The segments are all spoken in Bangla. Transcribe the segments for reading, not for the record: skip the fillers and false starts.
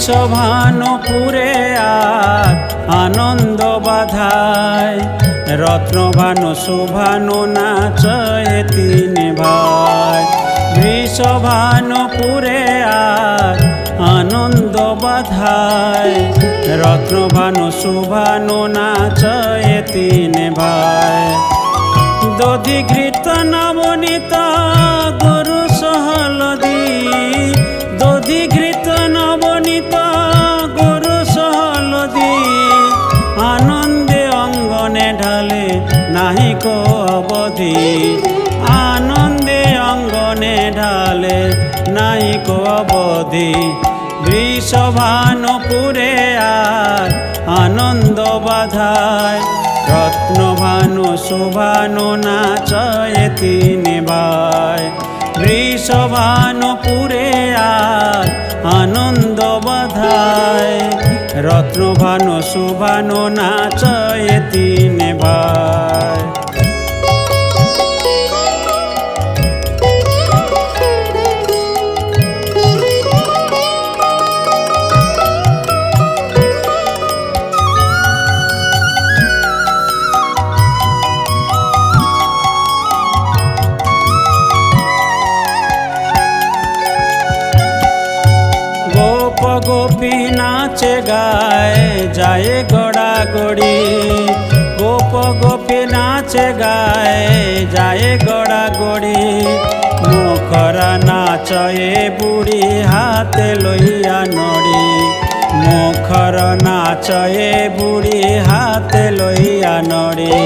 বৃষভানুপুরে আর আনন্দ বাধায়, রত্নভানু শুভানু নাচয়ে তিন ভাই। বৃষভানুপুরে আর আনন্দ বাধায়, রত্নভানু শুভানু নাচয়ে তিন ভাই। দধিঘৃত নবনীত গরু সহলদি, দধিঘৃত নবনীত গরু সহলদি, আনন্দে অঙ্গনে ঢালে নাহি কো অবধি, আনন্দে অঙ্গনে ঢালে নাহি কো অবধি। বৃষভানুপুরে আর আনন্দ বাধায়, রত্নভানু শুভানু নাচয়ে তিন ভাই। বৃষভানুপুরে আর আনন্দ বাধায়, রত্নভানু শুভানু নাচয়ে তিন ভাই। গোপী নাচে গায় যায় গড়া গড়ি, গোপ গোপী নাচে গায় যায় গড়া গড়ি। মুখরা নাচয়ে বুড়ি হাতে লইয়া নড়ি, মুখর নাচয়ে বুড়ি হাতে লইয়া নড়ি।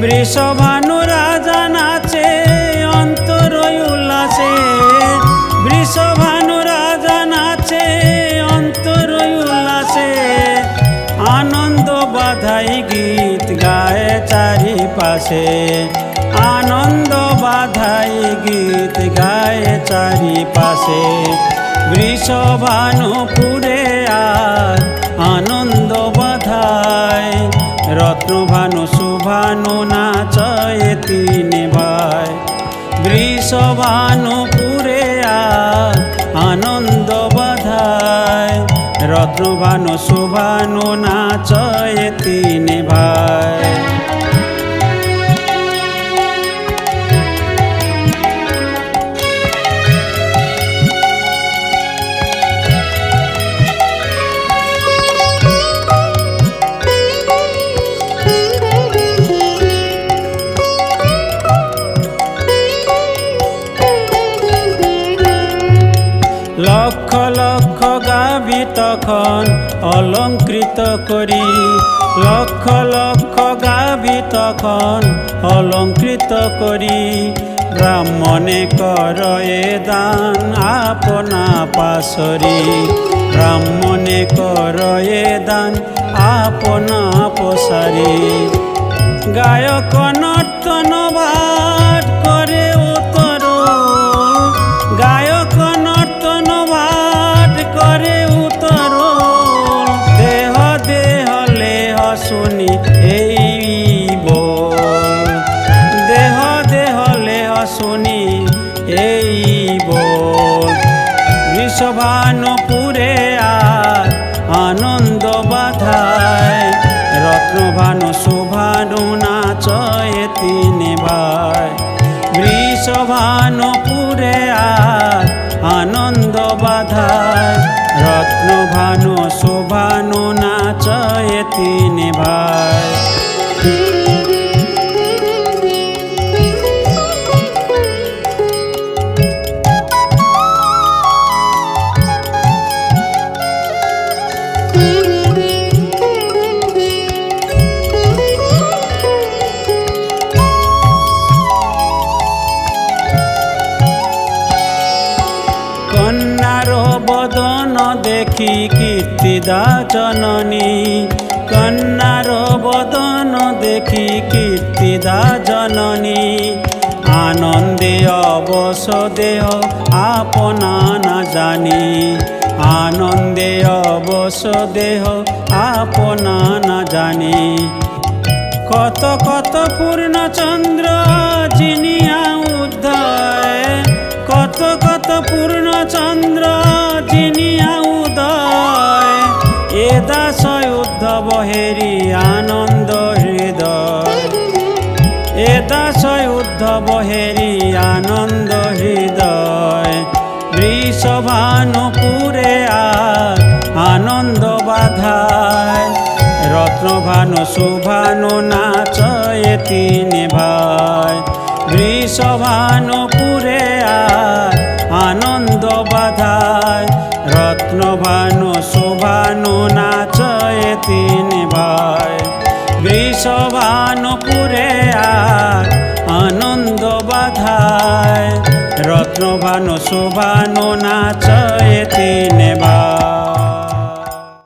বৃষভানু রাজা নাচে অন্তর উল্লাসে, বৃষভানু রাজা নাচে অন্তর উল্লাসে। আনন্দ বাধাই গীত গায়ে চারিপাশে, আনন্দ বাধাই গীত গায়ে চারিপাশে। বৃষভানুপুরে আর আনন্দ বাধায়, রত্নভানু শুভানু নাচয়ে তিন ভাই। বৃষভানুপুরে আর আনন্দ বাধায়, রত্নভানু শুভানু নাচয়ে তিন ভাই। লক্ষ লক্ষ গাভী তখন অলঙ্কৃত করি, লক্ষ লক্ষ গাভী তখন অলঙ্কৃত করি। ব্রাহ্মণে করয়ে দান আপনা পাশরি, ব্রাহ্মণে করয়ে দান আপনা পসারি। গায়ক নর্তন ভাট করে উত্তর, গায়ক নর্তন ভাট করে উত্তর। দেহ দেহ লেহ শুনি এই বল, দেহ দেহ লেহ শুনি এই বল। বৃষভানুপুরে আর আনন্দ বাধায়, রত্নভানু শুভানু নাচয়ে তিন ভাই। বৃষভানুপুরে আর আনন্দ বাধায়, রত্নভানু শুভানু নাচয়ে তিন ভাই। কন্যার বদন দেখি কীর্তিদা জননী, কন্যার বদন দেখি কীর্তিদা জননী। আনন্দে অবশ দেহ আপনা না জানি, আনন্দে অবশ দেহ আপনা না জানি। কত কত পূর্ণচন্দ্র জিনিয়া উদয়, কত কত পূর্ণচন্দ্র জিনিয়া উদয়। দাসয় উদ্ধব হেরি আনন্দ হৃদয়, এ দাসয় উদ্ধব হেরি আনন্দ হৃদয়। বৃষভানুপুরে আর আনন্দ বাধায়, রত্নভানু শুভানু নাচয়ে তিনে ভাই। বৃষভানুপুরে আর আনন্দ বাধায়, রত্নভানু শুভানু নাচয়ে তিনে ভাই। বৃষভানুপুরে আর আনন্দ বাধায়, রত্নভানু শুভানু নাচয়ে তিনে ভাই।